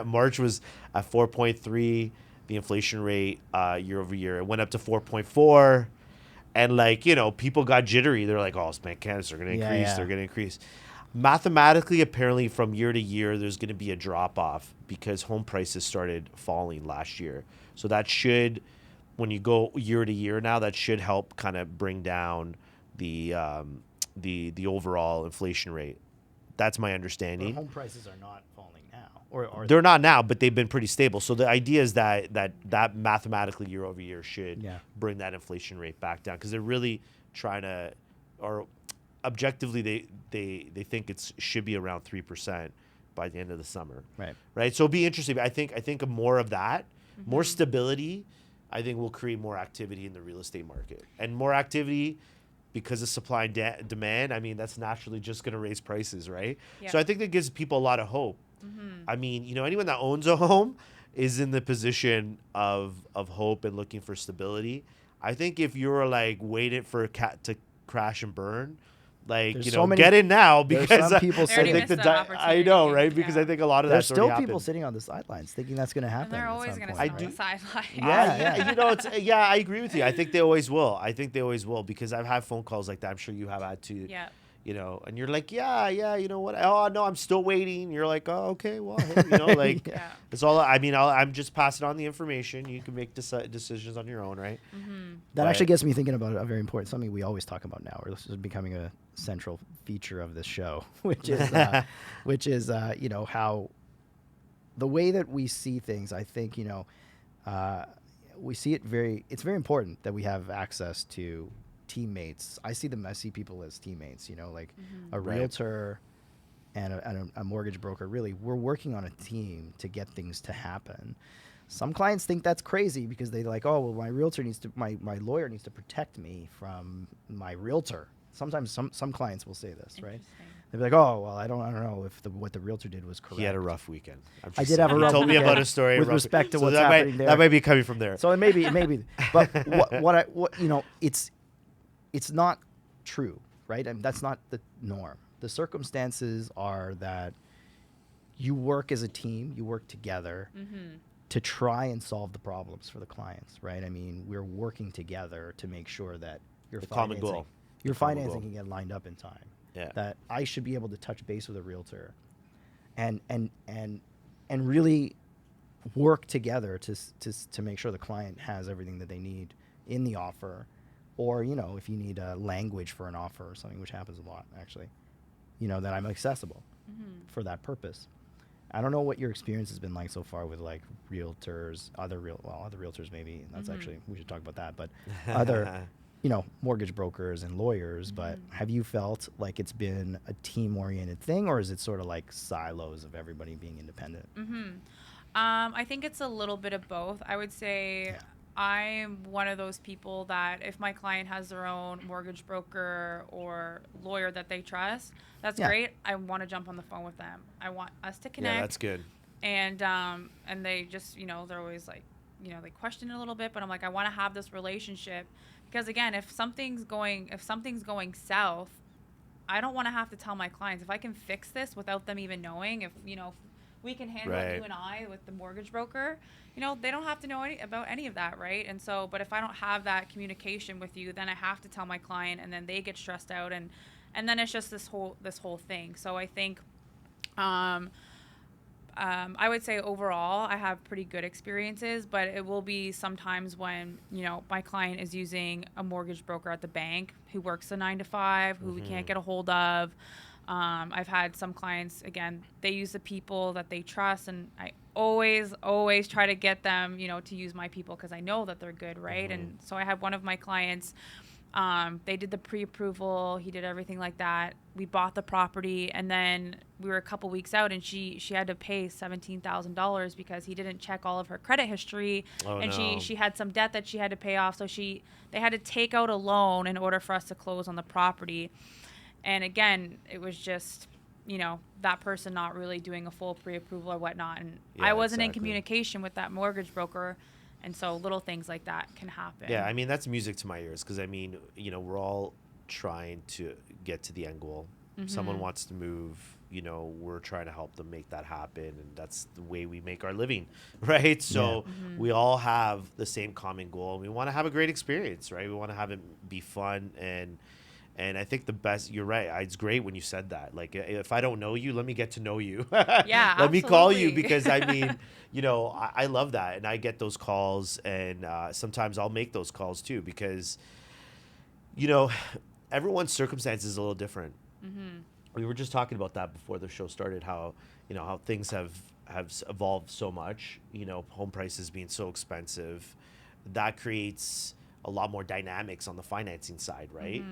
March was at 4.3. The inflation rate year over year, it went up to 4.4, and people got jittery. They're like, "Oh, Bank Canada are going to increase. Yeah. They're going to increase." Mathematically, apparently, from year to year, there's going to be a drop off because home prices started falling last year. So that should, when you go year to year now, that should help kind of bring down the overall inflation rate. That's my understanding. But home prices are not falling now, or they're not now, but they've been pretty stable. So the idea is that mathematically year over year should bring that inflation rate back down, because they're really trying to, or objectively they think it should be around 3% by the end of the summer. Right. So it'll be interesting. I think more of that, more stability, I think will create more activity in the real estate market, and more activity. Because of supply and demand, I mean, that's naturally just going to raise prices, right? Yep. So I think that gives people a lot of hope I mean, anyone that owns a home is in the position of hope and looking for stability. I think if you're like waiting for a cat to crash and burn, like, There's so many, get in now there's because some people They already sitting. missed that I know, opportunity. right? Because Yeah. I think a lot of There's that's already still people happened. sitting on the sidelines thinking that's going to happen. And they're at always some going to point, sit on the sideline. Yeah. It's I agree with you. I think they always will. Because I've had phone calls like that. I'm sure you have had too. Yeah. And you're like, yeah, you know what? Oh no, I'm still waiting. You're like, oh, okay, well, hey, like Yeah. it's all. I mean, I'm just passing on the information. You can make decisions on your own, right? That actually gets me thinking about a very important something we always talk about now, or this is becoming a central feature of this show, which is how the way that we see things. I think we see it it's very important that we have access to teammates. I see people as teammates. Like a Right. realtor and a mortgage broker. Really, we're working on a team to get things to happen. Some clients think that's crazy because they like, oh, well, my lawyer needs to protect me from my realtor. Sometimes some clients will say this, right? Interesting. They'll be like, oh, well, I don't know if what the realtor did was correct. He had a rough weekend. I'm I just did have a saying. rough He told me weekend about a story with rough- respect to so what's that happening there. That might be coming from there. So maybe, but it's not true, right? And that's not the norm. The circumstances are that you work as a team, you work together to try and solve the problems for the clients, right? I mean, we're working together to make sure that your The common financing, goal. your The common financing goal. can get lined up in time. Yeah. That I should be able to touch base with a realtor, and really work together to make sure the client has everything that they need in the offer, or if you need a language for an offer or something, which happens a lot actually, that I'm accessible for that purpose. I don't know what your experience has been like so far with like realtors, other realtors maybe. That's actually, we should talk about that, but other mortgage brokers and lawyers. But have you felt like it's been a team-oriented thing, or is it sort of like silos of everybody being independent? I think it's a little bit of both. I would say I'm one of those people that if my client has their own mortgage broker or lawyer that they trust, that's great. I want to jump on the phone with them. I want us to connect. Yeah, that's good. And they just, they're always like, they question it a little bit, but I'm like, I want to have this relationship because again, if something's going south, I don't want to have to tell my clients. If I can fix this without them even knowing, if we can handle it, you and I, with the mortgage broker, they don't have to know about any of that, right? And so, but if I don't have that communication with you, then I have to tell my client, and then they get stressed out, and then it's just this whole thing. So I think, I would say overall, I have pretty good experiences, but it will be sometimes when, my client is using a mortgage broker at the bank who works a 9 to 5, who we can't get a hold of. I've had some clients, again, they use the people that they trust, and I always try to get them, to use my people because I know that they're good, right? And so I had one of my clients, they did the pre-approval, he did everything like that. We bought the property, and then we were a couple weeks out, and she had to pay $17,000 because he didn't check all of her credit history, and she had some debt that she had to pay off. So they had to take out a loan in order for us to close on the property. And again, it was just, that person not really doing a full pre-approval or whatnot. And I wasn't in communication with that mortgage broker. And so little things like that can happen. Yeah, I mean, that's music to my ears because, I mean, we're all trying to get to the end goal. Someone wants to move, we're trying to help them make that happen. And that's the way we make our living, right? So we all have the same common goal. We want to have a great experience, right? We want to have it be fun. And I think you're right. It's great when you said that. Like, if I don't know you, let me get to know you. Yeah, let me call you absolutely. because, I mean, I love that. And I get those calls, and sometimes I'll make those calls too because, everyone's circumstance is a little different. We were just talking about that before the show started, how things have evolved so much, home prices being so expensive. That creates a lot more dynamics on the financing side, right?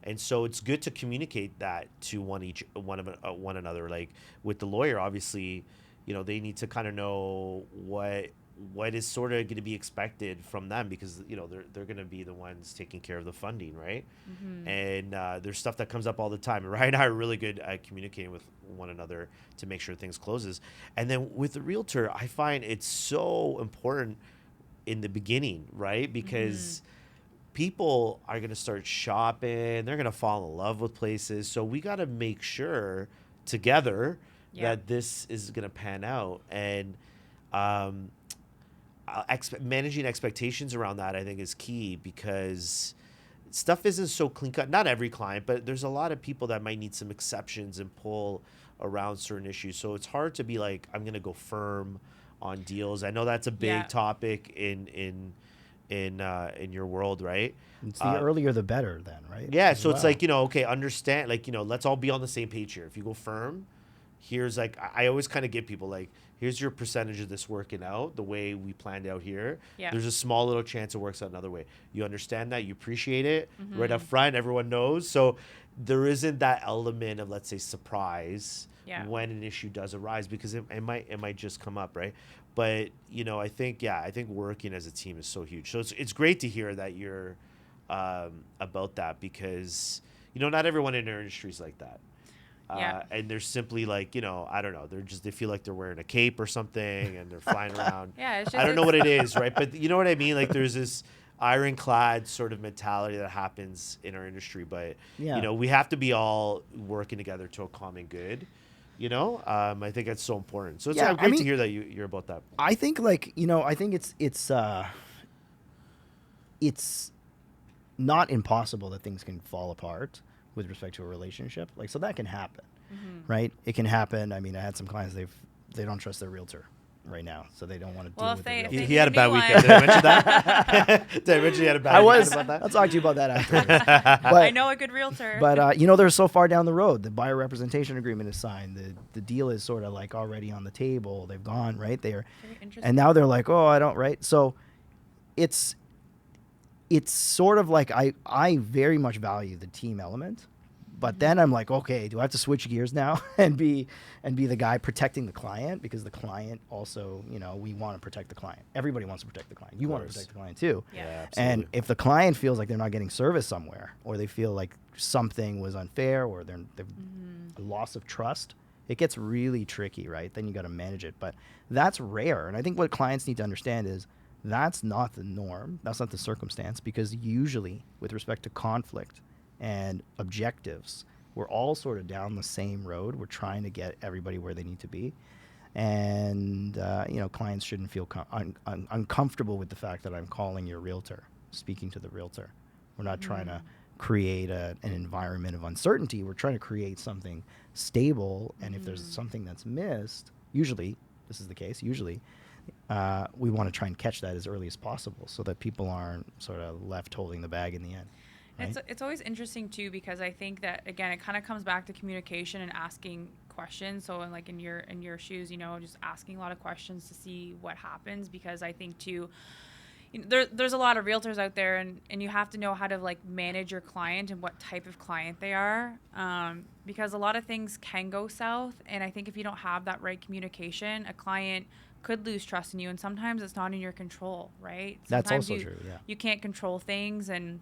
And so it's good to communicate that to one another. Like with the lawyer, obviously, they need to kind of know what what is sort of going to be expected from them, because they're going to be the ones taking care of the funding, right? And there's stuff that comes up all the time. And Ryan and I are really good at communicating with one another to make sure things closes. And then with the realtor, I find it's so important in the beginning, right? Because people are going to start shopping, they're going to fall in love with places, so we got to make sure together that this is going to pan out. And managing expectations around that, I think, is key, because stuff isn't so clean cut. Not every client, but there's a lot of people that might need some exceptions and pull around certain issues. So it's hard to be like, I'm going to go firm on deals. I know that's a big topic in your world, right? It's the earlier the better then, right? Yeah. So it's like, okay, understand, like, let's all be on the same page here. If you go firm, here's like, I always kind of give people like, here's your percentage of this working out the way we planned out here. Yeah. There's a small little chance it works out another way. You understand that, you appreciate it right up front, everyone knows. So there isn't that element of, let's say, surprise when an issue does arise, because it might just come up, right? But I think working as a team is so huge. So it's great to hear that you're about that, because not everyone in our industry is like that. And they're simply like, I don't know, they feel like they're wearing a cape or something and they're flying around. It's just, I don't know what it is, right? But you know what I mean? Like, there's this ironclad sort of mentality that happens in our industry, but we have to be all working together to a common good. I think that's so important. So it's great to hear that you're about that. I think I think it's not impossible that things can fall apart with respect to a relationship. Like, so that can happen, right? It can happen. I mean, I had some clients, they don't trust their realtor right now, so they don't want to deal with the realtor. He had a bad weekend. Did I mention that? Did I mention he had a bad weekend about that? I'll talk to you about that after. But, I know a good realtor. But, they're so far down the road. The buyer representation agreement is signed. The deal is sort of like already on the table. They've gone, right? And now they're like, oh, I don't, right? So it's sort of like I very much value the team element, but then I'm like, okay, do I have to switch gears now and be the guy protecting the client, because the client also, we want to protect the client. Everybody wants to protect the client. You want to protect the client too. Yeah. And if the client feels like they're not getting service somewhere, or they feel like something was unfair, or they've a loss of trust, it gets really tricky, right? Then you got to manage it. But that's rare. And I think what clients need to understand is, that's not the norm. That's not the circumstance, because usually with respect to conflict and objectives, we're all sort of down the same road. We're trying to get everybody where they need to be. And, clients shouldn't feel uncomfortable with the fact that I'm calling your realtor, speaking to the realtor. We're not trying to create an environment of uncertainty. We're trying to create something stable. And if there's something that's missed, usually, this is the case, we want to try and catch that as early as possible, so that people aren't sort of left holding the bag in the end. Right? It's always interesting too, because I think that, again, it kind of comes back to communication and asking questions. So like in your shoes, just asking a lot of questions to see what happens, because I think too, there's a lot of realtors out there, and you have to know how to like manage your client and what type of client they are, because a lot of things can go south. And I think if you don't have that right communication, a client could lose trust in you, and sometimes it's not in your control, right? Sometimes That's also true, yeah. You can't control things, and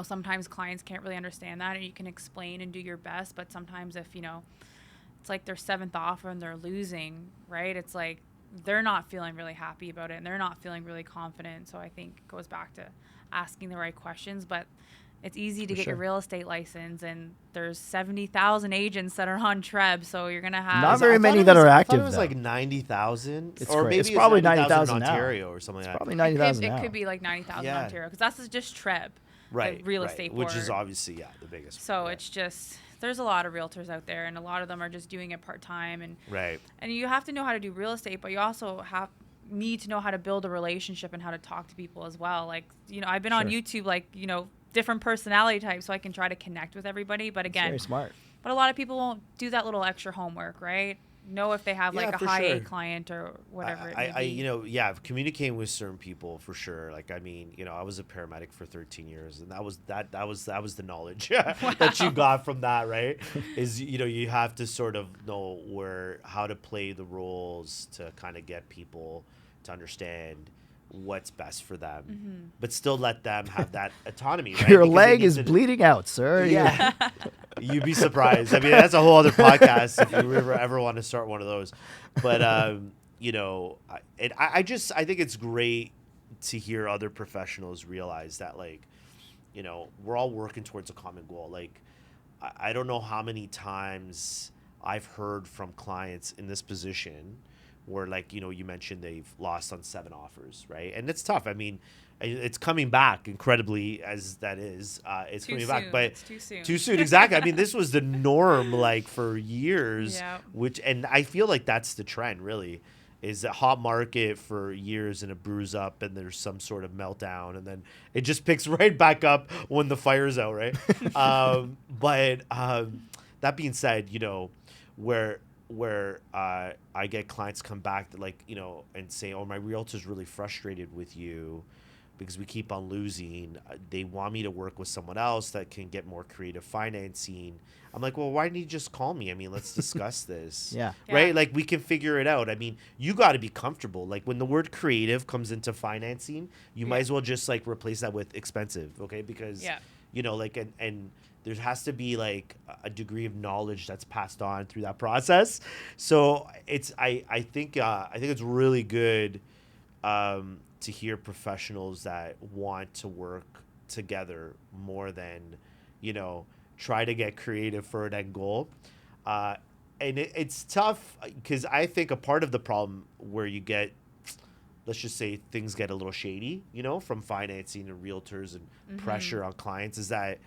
sometimes clients can't really understand that, and you can explain and do your best, but sometimes if it's like their 7th offer and they're losing, right? It's like they're not feeling really happy about it, and they're not feeling really confident. So I think it goes back to asking the right questions. But it's easy to get your real estate license, and there's 70,000 agents that are on Treb, so you're gonna have not very many that are active. I thought it was like 90,000, or maybe it's probably 90,000 in Ontario or something like that. Probably 90,000 now. It could be like 90,000 in Ontario, because that's just Treb, right? The real estate board, which is obviously the biggest. So it's just, there's a lot of realtors out there, and a lot of them are just doing it part time, and and you have to know how to do real estate, but you also need to know how to build a relationship and how to talk to people as well. Like I've been on YouTube, like different personality types, so I can try to connect with everybody. But again, very smart. But a lot of people won't do that little extra homework, right? Know if they have like a high A client or whatever it may be. Communicating with certain people for sure. Like, I mean, I was a paramedic for 13 years, and that was the knowledge that you got from that, right? Is you have to sort of know how to play the roles to kind of get people to understand what's best for them, but still let them have that autonomy, right? Your Because they leg need is to- bleeding out, sir. Yeah. You'd be surprised. I mean, that's a whole other podcast if you ever want to start one of those. But, you know, I think it's great to hear other professionals realize that, like, you know, we're all working towards a common goal. Like, I don't know how many times I've heard from clients in this position where, like, you know, you mentioned they've lost on 7 offers, right? And it's tough. I mean, it's coming back incredibly as that is. It's Too coming soon. back, but It's too soon. Too soon, exactly. I mean, this was the norm, like, for years. Yeah. And I feel like that's the trend, really, is a hot market for years and it brews up and there's some sort of meltdown and then it just picks right back up when the fire's out, right? But that being said, you know, where I get clients come back that, like, you know, and say, oh, my realtor's really frustrated with you because we keep on losing. They want me to work with someone else that can get more creative financing. I'm like, well, why didn't you just call me? I mean, let's discuss this. Yeah. Right? Yeah. Like, we can figure it out. I mean, you got to be comfortable. Like, when the word creative comes into financing, you might as well just, like, replace that with expensive, okay? Because, you know, like, and there has to be, like, a degree of knowledge that's passed on through that process. So I think it's really good to hear professionals that want to work together more than, you know, try to get creative for an end goal. And it's tough because I think a part of the problem where you get, let's just say things get a little shady, you know, from financing and realtors and pressure on clients is that,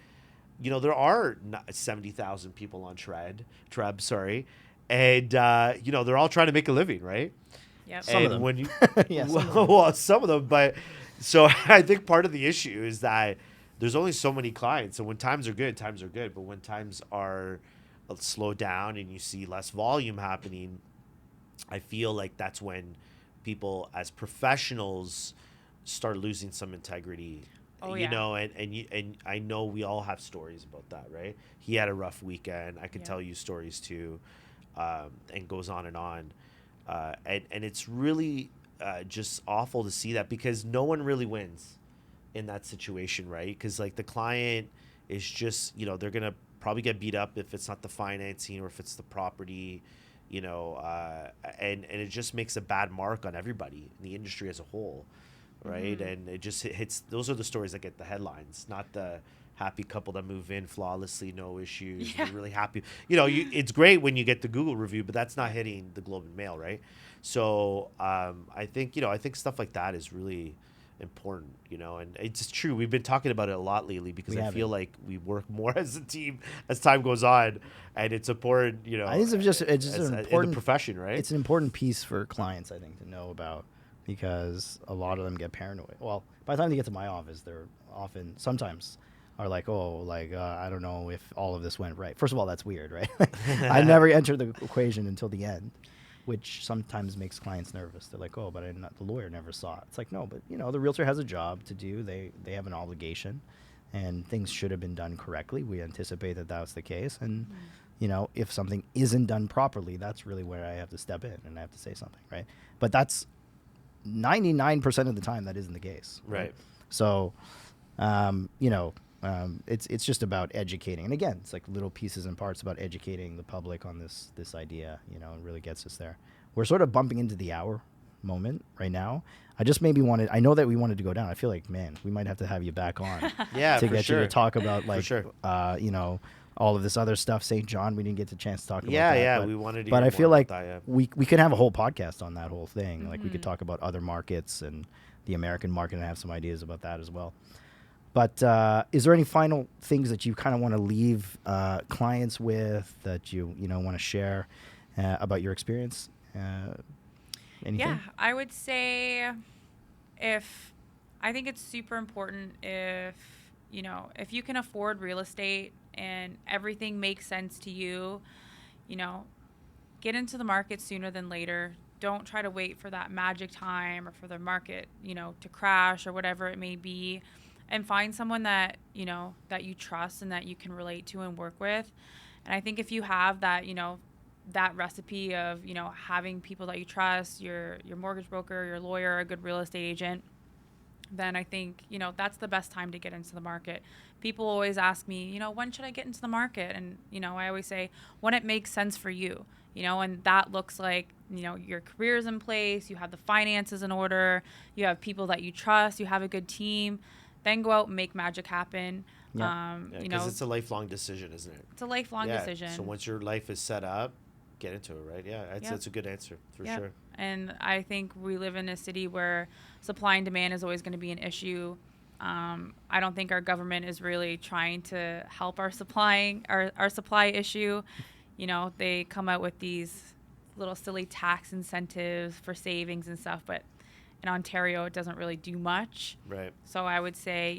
you know, there are 70,000 people on Treb, sorry. And, you know, they're all trying to make a living, right? Yep. Some of And them. when you, Yeah, some of them. well, some of them, but so I think part of the issue is that there's only so many clients. And when times are good, but when times are slowed down and you see less volume happening, I feel like that's when people as professionals start losing some integrity. Oh, you yeah. know, and I know we all have stories about that, right? He had a rough weekend. I can tell you stories too, and goes on and on. And it's really just awful to see that because no one really wins in that situation, right? Because, like, the client is just, you know, they're going to probably get beat up if it's not the financing or if it's the property, you know, and it just makes a bad mark on everybody in the industry as a whole, right? And it just hits, those are the stories that get the headlines, not the happy couple that move in flawlessly, no issues, Yeah. really happy. You know, it's great when you get the Google review, but that's not hitting the Globe and Mail, right? So I think, you know, I think stuff like that is really important, you know, and it's true. We've been talking about it a lot lately because I feel like we work more as a team as time goes on, and it's important, you know. I think it's just an in important the profession, right? It's an important piece for clients, I think, to know about because a lot of them get paranoid. Well, by the time they get to my office, they're sometimes are like, oh, like, I don't know if all of this went right. First of all, that's weird, right? I never entered the equation until the end, which sometimes makes clients nervous. They're like, oh, but the lawyer never saw it. It's like, no, but, you know, the realtor has a job to do. They have an obligation, and things should have been done correctly. We anticipate that that's the case. And, you know, if something isn't done properly, that's really where I have to step in and I have to say something, right? But that's 99% of the time that isn't the case. Right. So, you know, it's just about educating. And again, it's like little pieces and parts about educating the public on this idea, you know, it really gets us there. We're sort of bumping into the hour moment right now. I know that we wanted to go down. I feel like, man, we might have to have you back on Yeah, to for get sure. you to talk about, like, sure. You know, all of this other stuff. St. John, we didn't get the chance to talk about Yeah, that. yeah, but, we wanted to But hear I feel more like about that, yeah. we could have a whole podcast on that whole thing. Like, we could talk about other markets and the American market and have some ideas about that as well. But is there any final things that you kind of want to leave clients with that you know want to share about your experience? Anything? Yeah, I would say I think it's super important if, you know, if you can afford real estate and everything makes sense to you, you know, get into the market sooner than later. Don't try to wait for that magic time or for the market, you know, to crash or whatever it may be. And find someone that, you know, that you trust and that you can relate to and work with. And I think if you have that, you know, that recipe of, having people that you trust, your mortgage broker, your lawyer, a good real estate agent, then I think, that's the best time to get into the market. People always ask me, when should I get into the market? And, I always say when it makes sense for you, and that looks like, your career's in place, you have the finances in order, you have people that you trust, you have a good team, then go out and make magic happen. Yeah. Because it's a lifelong decision, isn't it? It's a lifelong decision. So once your life is set up, get into it, right? Yeah, that's a good answer for sure. And I think we live in a city where supply and demand is always going to be an issue. I don't think our government is really trying to help our supply issue. They come out with these little silly tax incentives for savings and stuff, but in Ontario, it doesn't really do much. Right. So I would say,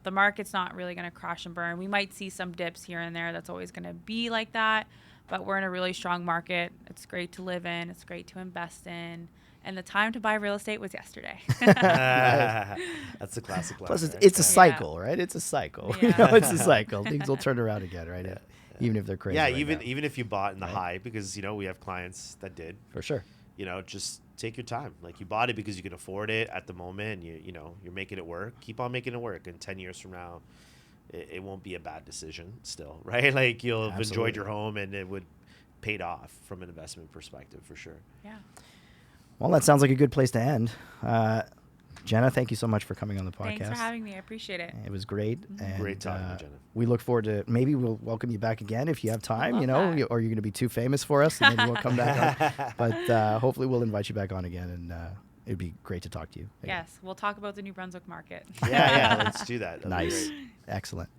the market's not really going to crash and burn. We might see some dips here and there. That's always going to be like that. But we're in a really strong market. It's great to live in. It's great to invest in. And the time to buy real estate was yesterday. That's a classic line. Plus, right? it's a cycle, right? It's a cycle. Yeah. It's a cycle. Things will turn around again, right? Even if they're crazy. Yeah, right even now. if you bought in the high, because we have clients that did. For sure. Just take your time. Like, you bought it because you can afford it at the moment. You're making it work. Keep on making it work. And 10 years from now, it won't be a bad decision still, right? Like, you'll have enjoyed your home, and it would paid off from an investment perspective for sure. Yeah. Well, that sounds like a good place to end. Jenna, thank you so much for coming on the podcast. Thanks for having me. I appreciate it. It was great. And, Great talking with Jenna. We look forward to, maybe we'll welcome you back again if you have time, that. or you're going to be too famous for us, and maybe we'll come back on. But hopefully we'll invite you back on again, and it'd be great to talk to you again. Yes. We'll talk about the New Brunswick market. Yeah, let's do that. That'd be Nice. great. Excellent.